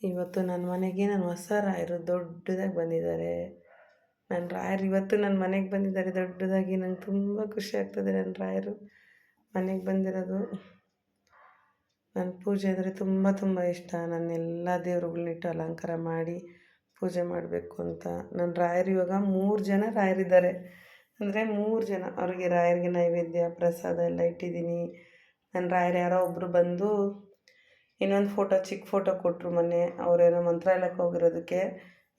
ಇವತ್ತು ನನ್ನ ಮನೆಗೆ ನನ್ನ ಹೊಸ ರಾಯರು ದೊಡ್ಡದಾಗಿ ಬಂದಿದ್ದಾರೆ. ನನ್ನ ರಾಯರು ಇವತ್ತು ನನ್ನ ಮನೆಗೆ ಬಂದಿದ್ದಾರೆ ದೊಡ್ಡದಾಗಿ. ನಂಗೆ ತುಂಬ ಖುಷಿ ಆಗ್ತದೆ ನನ್ನ ರಾಯರು ಮನೆಗೆ ಬಂದಿರೋದು. ನನ್ನ ಪೂಜೆ ಅಂದರೆ ತುಂಬ ತುಂಬ ಇಷ್ಟ. ನನ್ನೆಲ್ಲ ದೇವರುಗಳ್ನಿಟ್ಟು ಅಲಂಕಾರ ಮಾಡಿ ಪೂಜೆ ಮಾಡಬೇಕು ಅಂತ. ನನ್ನ ರಾಯರು ಇವಾಗ 3 ಜನ ರಾಯರಿದ್ದಾರೆ. ಅಂದರೆ 3 ಜನ ಅವ್ರಿಗೆ ರಾಯರಿಗೆ ನೈವೇದ್ಯ ಪ್ರಸಾದ ಎಲ್ಲ ಇಟ್ಟಿದ್ದೀನಿ. ನನ್ನ ರಾಯರು ಯಾರೋ ಒಬ್ಬರು ಬಂದು ಇನ್ನೊಂದು ಫೋಟೋ ಚಿಕ್ಕ ಫೋಟೋ ಕೊಟ್ಟರು ಮೊನ್ನೆ. ಅವರೇನೋ ಮಂತ್ರಾಲಯಕ್ಕೆ ಹೋಗಿರೋದಕ್ಕೆ.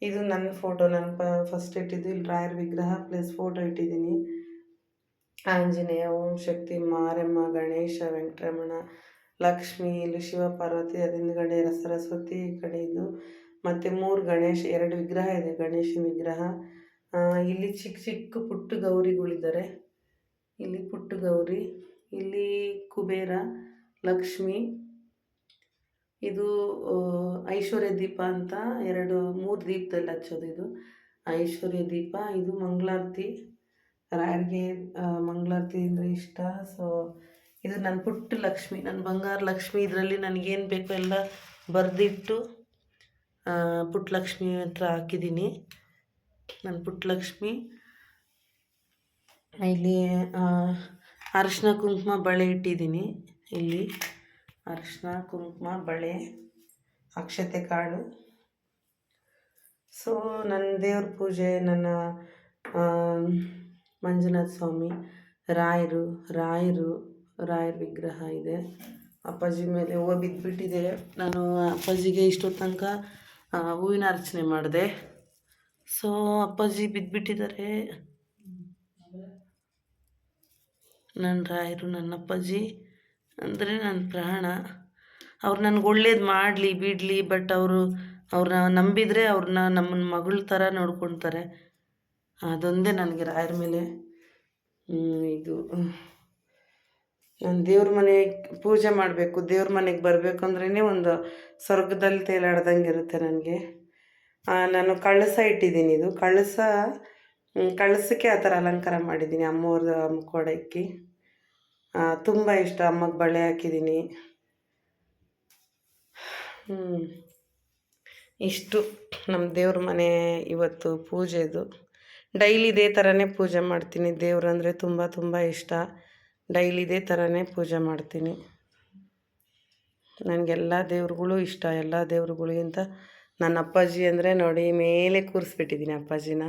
ಇದು ನನ್ನ ಫೋಟೋ, ನಾನು ಫಸ್ಟ್ ಇಟ್ಟಿದ್ದು. ಇಲ್ಲಿ ರಾಯರ ವಿಗ್ರಹ ಪ್ಲಸ್ ಫೋಟೋ ಇಟ್ಟಿದ್ದೀನಿ. ಆಂಜನೇಯ, ಓಂ ಶಕ್ತಿ, ಮಾರಮ್ಮ, ಗಣೇಶ, ವೆಂಕಟರಮಣ, ಲಕ್ಷ್ಮಿ, ಇಲ್ಲಿ ಶಿವ ಪಾರ್ವತಿ, ಅದ್ರ ಹಿಂದ್ಗಡೆ ಸರಸ್ವತಿ ಈ ಕಡೆ ಇದು, ಮತ್ತು 3 ಗಣೇಶ 2 ವಿಗ್ರಹ ಇದೆ, ಗಣೇಶನ ವಿಗ್ರಹ. ಇಲ್ಲಿ ಚಿಕ್ಕ ಚಿಕ್ಕ ಪುಟ್ಟ ಗೌರಿಗಳಿದ್ದಾರೆ. ಇಲ್ಲಿ ಪುಟ್ಟ ಗೌರಿ, ಇಲ್ಲಿ ಕುಬೇರ, ಲಕ್ಷ್ಮಿ. ಇದು ಐಶ್ವರ್ಯ ದೀಪ ಅಂತ 3 ದೀಪದಲ್ಲಿ ಹಚ್ಚೋದು. ಇದು ಐಶ್ವರ್ಯ ದೀಪ. ಇದು ಮಂಗಳಾರತಿ. ರಾಯರಿಗೆ ಮಂಗಳಾರತಿ ಅಂದರೆ ಇಷ್ಟ. ಸೊ ಇದು ನನ್ನ ಪುಟ್ಟ ಲಕ್ಷ್ಮಿ, ನನ್ನ ಬಂಗಾರ ಲಕ್ಷ್ಮಿ. ಇದರಲ್ಲಿ ನನಗೇನು ಬೇಕೋ ಎಲ್ಲ ಬರೆದಿಟ್ಟು ಪುಟ್ಟ ಲಕ್ಷ್ಮಿ ಹತ್ರ ಹಾಕಿದ್ದೀನಿ. ನನ್ನ ಪುಟ್ಟ ಲಕ್ಷ್ಮಿ. ಇಲ್ಲಿ ಅರಿಶಿನ ಕುಂಕುಮ ಬಳೆ ಇಟ್ಟಿದ್ದೀನಿ. ಇಲ್ಲಿ ಅರಿಶಿನ ಕುಂಕುಮ ಬಳೆ, ಅಕ್ಷತೆ ಕಾಳು. ಸೊ ನನ್ನ ದೇವ್ರ ಪೂಜೆ, ನನ್ನ ಮಂಜುನಾಥ ಸ್ವಾಮಿ, ರಾಯರ ವಿಗ್ರಹ ಇದೆ. ಅಪ್ಪಾಜಿ ಮೇಲೆ ಹೂವು ಬಿದ್ದುಬಿಟ್ಟಿದೆ. ನಾನು ಅಪ್ಪಾಜಿಗೆ ಇಷ್ಟೊತ್ತು ತನಕ ಹೂವಿನ ಅರ್ಚನೆ ಮಾಡಿದೆ. ಸೊ ಅಪ್ಪಾಜಿ ಬಿದ್ದುಬಿಟ್ಟಿದ್ದಾರೆ. ನನ್ನ ರಾಯರು, ನನ್ನ ಅಪ್ಪಾಜಿ ಅಂದರೆ ನನ್ನ ಪ್ರಾಣ. ಅವ್ರು ನನಗೆ ಒಳ್ಳೇದು ಮಾಡಲಿ ಬಿಡಲಿ, ಬಟ್ ಅವ್ರನ್ನ ನಂಬಿದರೆ ಅವ್ರನ್ನ ನಮ್ಮನ್ನ ಮಗಳ ಥರ ನೋಡ್ಕೊಳ್ತಾರೆ. ಅದೊಂದೇ ನನಗೆ ರಾಯರ ಮೇಲೆ ಇದು. ನಾನು ದೇವ್ರ ಮನೆ ಪೂಜೆ ಮಾಡಬೇಕು, ದೇವ್ರ ಮನೆಗೆ ಬರಬೇಕು ಅಂದ್ರೇ ಒಂದು ಸ್ವರ್ಗದಲ್ಲಿ ತೇಲಾಡ್ದಂಗೆ ಇರುತ್ತೆ ನನಗೆ. ನಾನು ಕಳಸ ಇಟ್ಟಿದ್ದೀನಿ. ಇದು ಕಳಸಕ್ಕೆ ಆ ಥರ ಅಲಂಕಾರ ಮಾಡಿದ್ದೀನಿ. ಅಮ್ಮವ್ರ ಮುಖವಾಡಕ್ಕೆ ತುಂಬ ಇಷ್ಟ. ಅಮ್ಮಗೆ ಬಳೆ ಹಾಕಿದ್ದೀನಿ. ಇಷ್ಟು ನಮ್ಮ ದೇವ್ರ ಮನೆ ಇವತ್ತು ಪೂಜೆದು. ಡೈಲಿ ಇದೇ ಥರನೇ ಪೂಜೆ ಮಾಡ್ತೀನಿ. ದೇವ್ರಂದರೆ ತುಂಬ ತುಂಬ ಇಷ್ಟ. ಡೈಲಿ ಇದೇ ಥರನೇ ಪೂಜೆ ಮಾಡ್ತೀನಿ. ನನಗೆಲ್ಲ ದೇವ್ರುಗಳು ಇಷ್ಟ. ಎಲ್ಲ ದೇವ್ರುಗಳಿಗಿಂತ ನನ್ನ ಅಪ್ಪಾಜಿ ಅಂದರೆ ನೋಡಿ, ಮೇಲೆ ಕೂರಿಸ್ಬಿಟ್ಟಿದ್ದೀನಿ ಅಪ್ಪಾಜಿನ.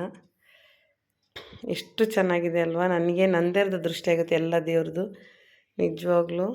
ಎಷ್ಟು ಚೆನ್ನಾಗಿದೆ ಅಲ್ವಾ. ನನಗೆ ನಂದೇರ್ದು ದೃಷ್ಟಿ ಆಗುತ್ತೆ ಎಲ್ಲ ದೇವ್ರದ್ದು ನಿಜವಾಗ್ಲೂ.